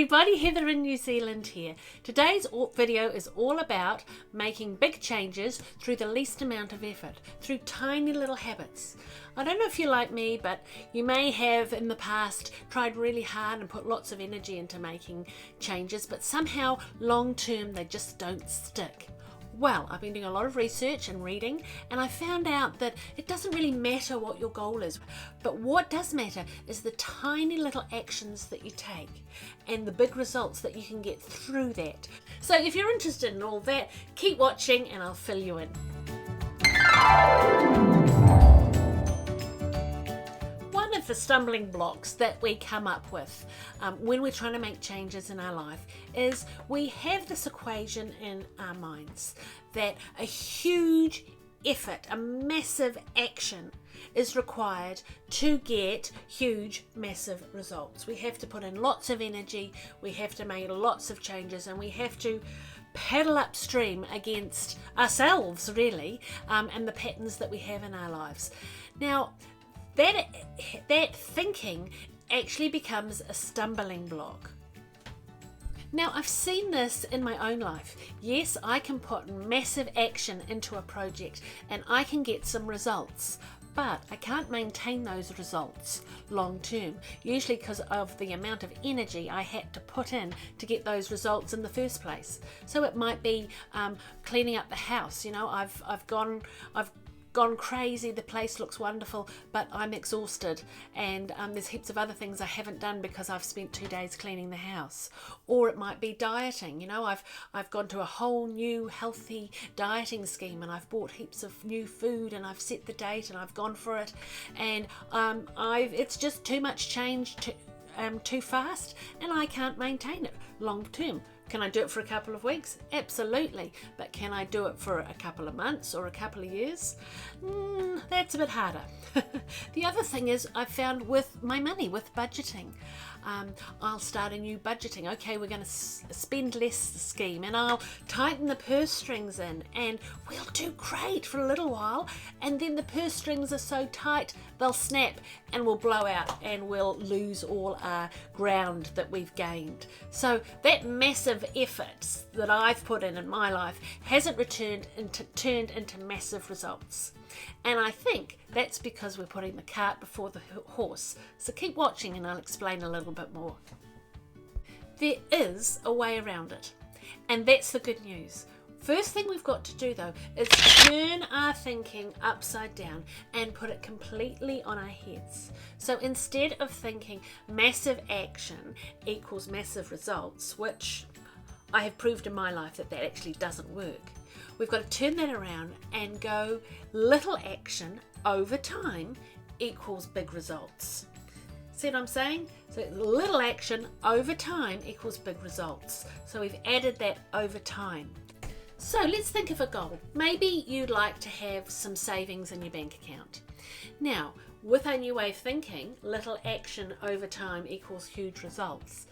everybody, Heather in New Zealand here. Today's video is all about making big changes through the least amount of effort, through tiny little habits. I don't know if you're like me, but you may have in the past tried really hard and put lots of energy into making changes, but somehow long term they just don't stick. Well, I've been doing a lot of research and reading, and I found out that it doesn't really matter what your goal is, but what does matter is the tiny little actions that you take and the big results that you can get through that. So if you're interested in all that, keep watching and I'll fill you in. One of the stumbling blocks that we come up with when we're trying to make changes in our life is we have this equation in our minds that a huge effort, a massive action is required to get huge, massive results. We have to put in lots of energy, we have to make lots of changes, and we have to paddle upstream against ourselves really, and the patterns that we have in our lives. Now, that thinking actually becomes a stumbling block. Now, I've seen this in my own life. Yes, I can put massive action into a project and I can get some results, but I can't maintain those results long term, usually because of the amount of energy I had to put in to get those results in the first place. So it might be cleaning up the house. You know, I've gone crazy, the place looks wonderful, but I'm exhausted, and there's heaps of other things I haven't done because I've spent 2 days cleaning the house. Or it might be dieting. You know, I've gone to a whole new healthy dieting scheme, and I've bought heaps of new food, and I've set the date and I've gone for it, and it's just too much change too fast, and I can't maintain it long term. Can I do it for a couple of weeks? Absolutely. But can I do it for a couple of months or a couple of years? That's a bit harder. The other thing is I found with my money, with budgeting. I'll start a new budgeting. Okay, we're going to spend less scheme, and I'll tighten the purse strings in, and we'll do great for a little while, and then the purse strings are so tight they'll snap and we'll blow out and we'll lose all our ground that we've gained. So that massive effort that I've put in my life hasn't turned into massive results. And I think that's because we're putting the cart before the horse. So keep watching and I'll explain a little bit more. There is a way around it, and that's the good news. First thing we've got to do though is turn our thinking upside down and put it completely on our heads. So instead of thinking massive action equals massive results, which I have proved in my life that actually doesn't work, we've got to turn that around and go little action over time equals big results. See what I'm saying? So little action over time equals big results. So we've added that over time. So let's think of a goal. Maybe you'd like to have some savings in your bank account. Now, with our new way of thinking, little action over time equals huge results.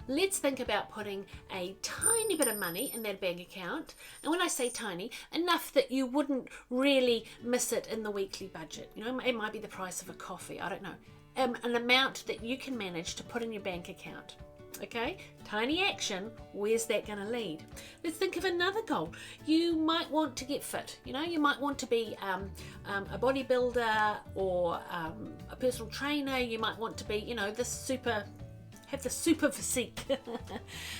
Let's think about putting a tiny bit of money in that bank account. And when I say tiny, enough that you wouldn't really miss it in the weekly budget. You know, it might be the price of a coffee, I don't know. An amount that you can manage to put in your bank account. Okay, tiny action, where's that going to lead? Let's think of another goal. You might want to get fit. You know, you might want to be a bodybuilder or a personal trainer. You might want to be, you know, have the super physique.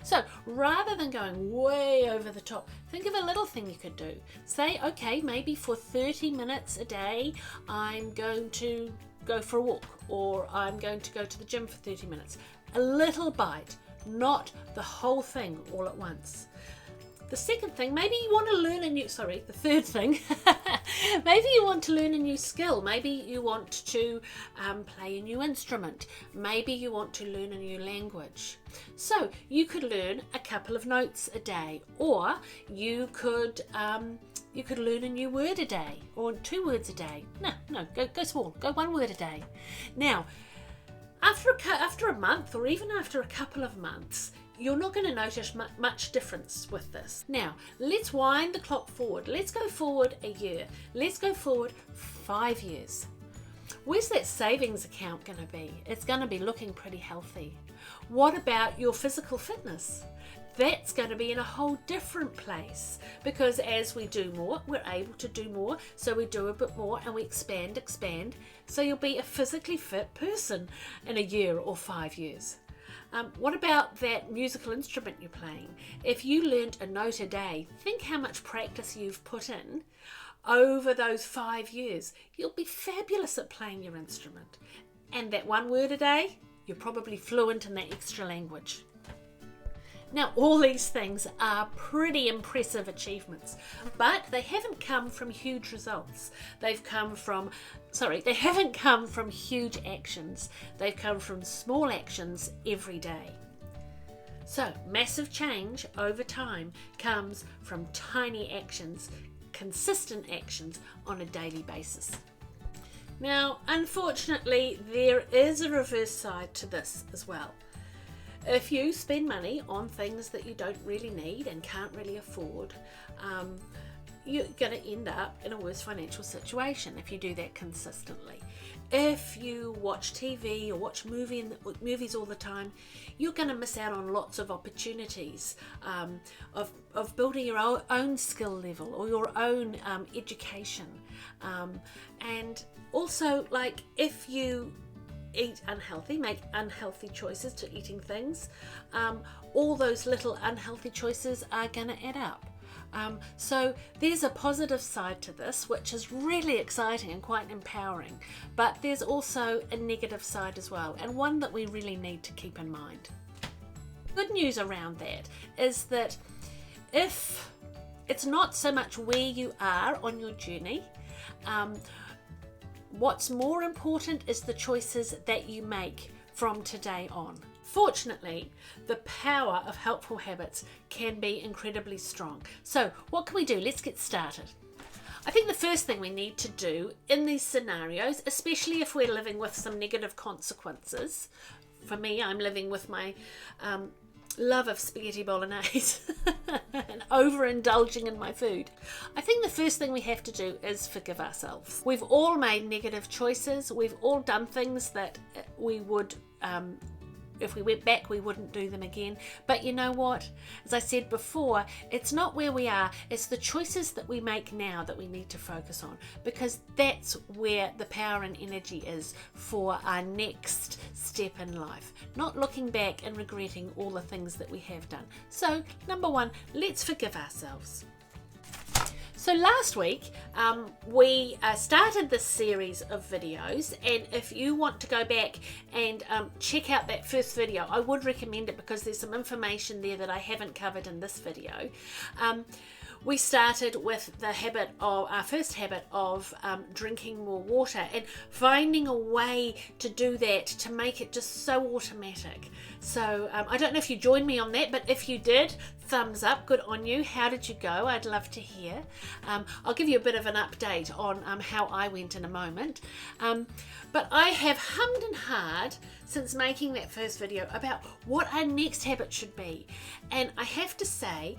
So rather than going way over the top, think of a little thing you could do. Say, okay, maybe for 30 minutes a day, I'm going to go for a walk, or I'm going to go to the gym for 30 minutes. A little bite, not the whole thing all at once. The second thing, maybe you want to learn the third thing, maybe you want to learn a new skill. Maybe you want to play a new instrument. Maybe you want to learn a new language. So you could learn a couple of notes a day, or you could learn a new word a day, or 2 words a day. No, go small, go 1 word a day. Now, after a month, or even after a couple of months, you're not going to notice much difference with this. Now, let's wind the clock forward. Let's go forward a year. Let's go forward 5 years. Where's that savings account going to be? It's going to be looking pretty healthy. What about your physical fitness? That's going to be in a whole different place, because as we do more, we're able to do more. So we do a bit more and we expand. So you'll be a physically fit person in a year or 5 years. What about that musical instrument you're playing? If you learnt a note a day, think how much practice you've put in over those 5 years. You'll be fabulous at playing your instrument. And that one word a day, you're probably fluent in that extra language. Now, all these things are pretty impressive achievements, but they haven't come from huge results. They haven't come from huge actions. They've come from small actions every day. So, massive change over time comes from tiny actions, consistent actions on a daily basis. Now, unfortunately, there is a reverse side to this as well. If you spend money on things that you don't really need and can't really afford, you're going to end up in a worse financial situation if you do that consistently. If you watch TV or watch movies all the time, you're going to miss out on lots of opportunities of building your own skill level or your own education. And also, like, if you eat unhealthy, make unhealthy choices to eating things, all those little unhealthy choices are going to add up. So there's a positive side to this, which is really exciting and quite empowering, but there's also a negative side as well, and one that we really need to keep in mind. Good news around that is that if it's not so much where you are on your journey, what's more important is the choices that you make from today on. Fortunately, the power of helpful habits can be incredibly strong. So what can we do? Let's get started. I think the first thing we need to do in these scenarios, especially if we're living with some negative consequences, for me, I'm living with my love of spaghetti bolognese and overindulging in my food. I think the first thing we have to do is forgive ourselves. We've all made negative choices. We've all done things that we would, if we went back, we wouldn't do them again. But you know what? As I said before, it's not where we are, it's the choices that we make now that we need to focus on, because that's where the power and energy is for our next step in life. Not looking back and regretting all the things that we have done. So, number one, let's forgive ourselves. So last week we started this series of videos, and if you want to go back and check out that first video, I would recommend it because there's some information there that I haven't covered in this video. We started with our first habit of drinking more water and finding a way to do that to make it just so automatic. So I don't know if you joined me on that, but if you did, thumbs up, good on you. How did you go? I'd love to hear. I'll give you a bit of an update on how I went in a moment. But I have hummed and hawed since making that first video about what our next habit should be. And I have to say,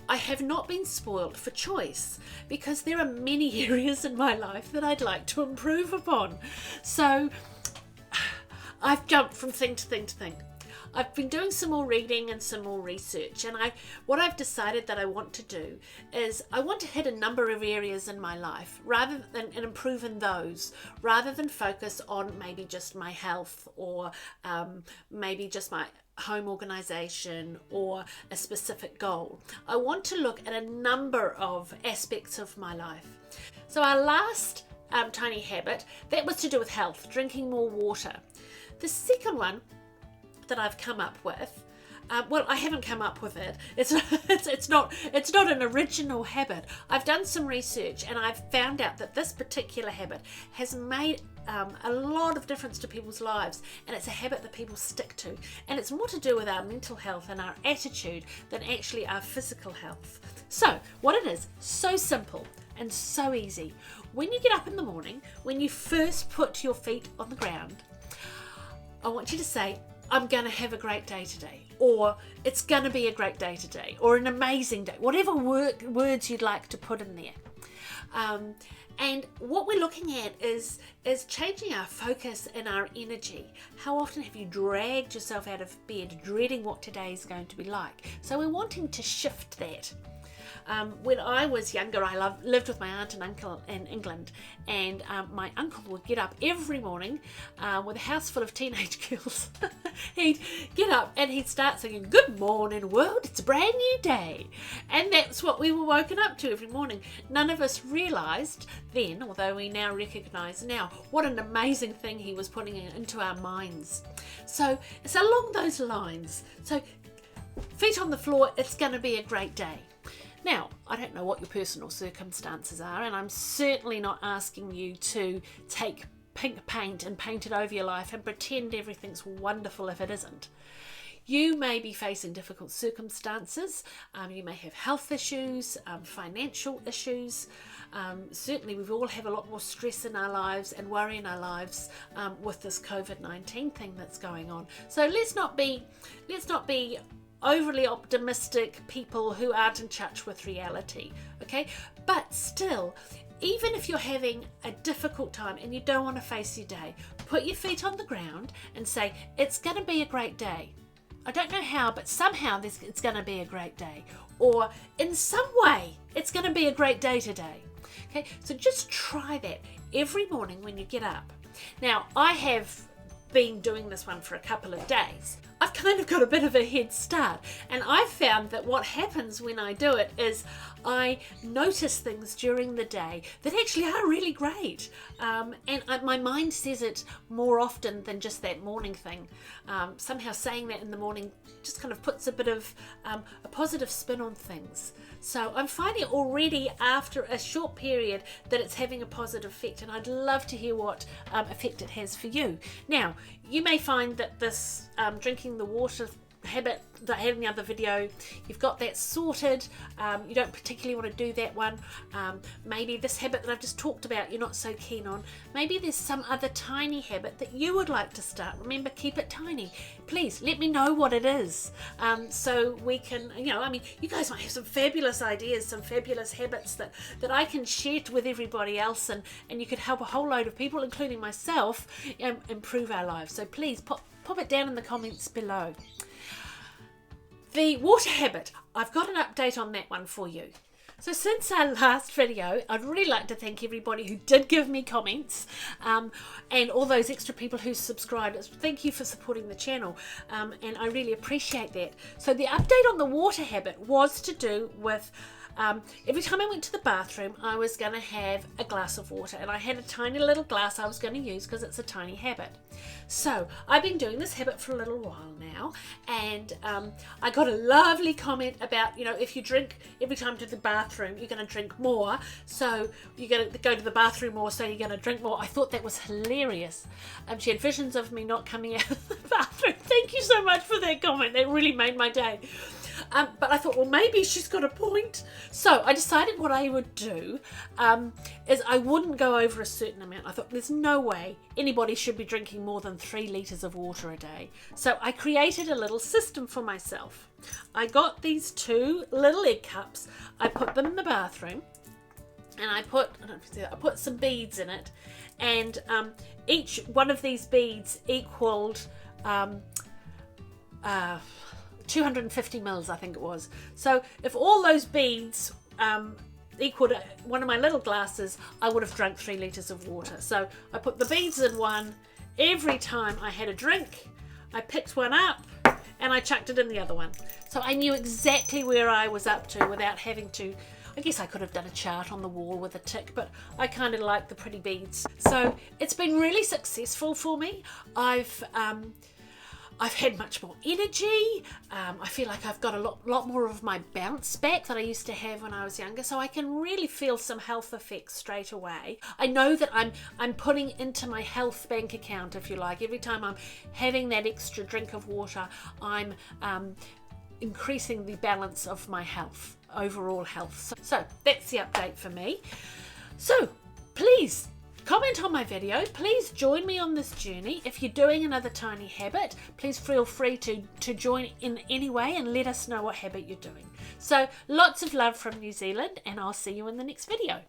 I have not been spoiled for choice, because there are many areas in my life that I'd like to improve upon. So I've jumped from thing to thing to thing. I've been doing some more reading and some more research, and what I've decided that I want to do is I want to hit a number of areas in my life and improve in those, rather than focus on maybe just my health or maybe just my home organization or a specific goal. I want to look at a number of aspects of my life. So our last tiny habit, that was to do with health, drinking more water. The second one that I've come up with, well, I haven't come up with it. It's not an original habit. I've done some research and I've found out that this particular habit has made a lot of difference to people's lives, and it's a habit that people stick to, and it's more to do with our mental health and our attitude than actually our physical health. So what it is, so simple and so easy. When you get up in the morning, when you first put your feet on the ground, I want you to say, I'm going to have a great day today, or it's going to be a great day today, or an amazing day, whatever words you'd like to put in there. And what we're looking at is changing our focus and our energy. How often have you dragged yourself out of bed dreading what today is going to be like? So we're wanting to shift that. When I was younger, I lived with my aunt and uncle in England, and my uncle would get up every morning with a house full of teenage girls. He'd get up and he'd start singing, "Good morning world, it's a brand new day." And that's what we were woken up to every morning. None of us realised then, although we now recognise now, what an amazing thing he was putting into our minds. So it's along those lines. So feet on the floor, it's going to be a great day. Now, I don't know what your personal circumstances are, and I'm certainly not asking you to take pink paint and paint it over your life and pretend everything's wonderful if it isn't. You may be facing difficult circumstances. You may have health issues, financial issues. Certainly we've all have a lot more stress in our lives and worry in our lives with this COVID-19 thing that's going on. So let's not be overly optimistic people who aren't in touch with reality, okay? But still, even if you're having a difficult time and you don't want to face your day, put your feet on the ground and say, it's going to be a great day. I don't know how, but somehow it's going to be a great day. Or in some way, it's going to be a great day today. Okay, so just try that every morning when you get up. Now, I have been doing this one for a couple of days. I've kind of got a bit of a head start, and I've found that what happens when I do it is I notice things during the day that actually are really great, and my mind says it more often than just that morning thing. Somehow saying that in the morning just kind of puts a bit of a positive spin on things. So I'm finding already after a short period that it's having a positive effect, and I'd love to hear what effect it has for you. Now, you may find that this drinking the water habit that I had in the other video, you've got that sorted. You don't particularly want to do that one. Maybe this habit that I've just talked about you're not so keen on. Maybe there's some other tiny habit that you would like to start. Remember, keep it tiny. Please let me know what it is, so we can, you guys might have some fabulous ideas, some fabulous habits that I can share with everybody else, and you could help a whole load of people, including myself, improve our lives. So please pop it down in the comments below. The water habit, I've got an update on that one for you. So since our last video, I'd really like to thank everybody who did give me comments, and all those extra people who subscribed. Thank you for supporting the channel, and I really appreciate that. So the update on the water habit was to do with every time I went to the bathroom, I was going to have a glass of water, and I had a tiny little glass I was going to use because it's a tiny habit. So I've been doing this habit for a little while now, and I got a lovely comment about, if you drink every time to the bathroom, you're going to drink more, so you're going to go to the bathroom more, so you're going to drink more. I thought that was hilarious. She had visions of me not coming out of the bathroom. Thank you so much for that comment. That really made my day. But I thought, well, maybe she's got a point. So I decided what I would do is I wouldn't go over a certain amount. I thought there's no way anybody should be drinking more than 3 litres of water a day. So I created a little system for myself. I got these 2 little egg cups. I put them in the bathroom, and I put some beads in it, and each one of these beads equaled 250 mils, I think it was. So if all those beads equaled one of my little glasses, I would have drunk 3 litres of water. So I put the beads in one. Every time I had a drink, I picked one up and I chucked it in the other one. So I knew exactly where I was up to without having to. I guess I could have done a chart on the wall with a tick, but I kind of like the pretty beads. So it's been really successful for me. I've had much more energy. I feel like I've got a lot more of my bounce back that I used to have when I was younger, so I can really feel some health effects straight away. I know that I'm putting into my health bank account, if you like. Every time I'm having that extra drink of water, I'm increasing the balance of my health, overall health. So that's the update for me. So please comment on my video. Please join me on this journey. If you're doing another tiny habit, please feel free to join in any way and let us know what habit you're doing. So lots of love from New Zealand, and I'll see you in the next video.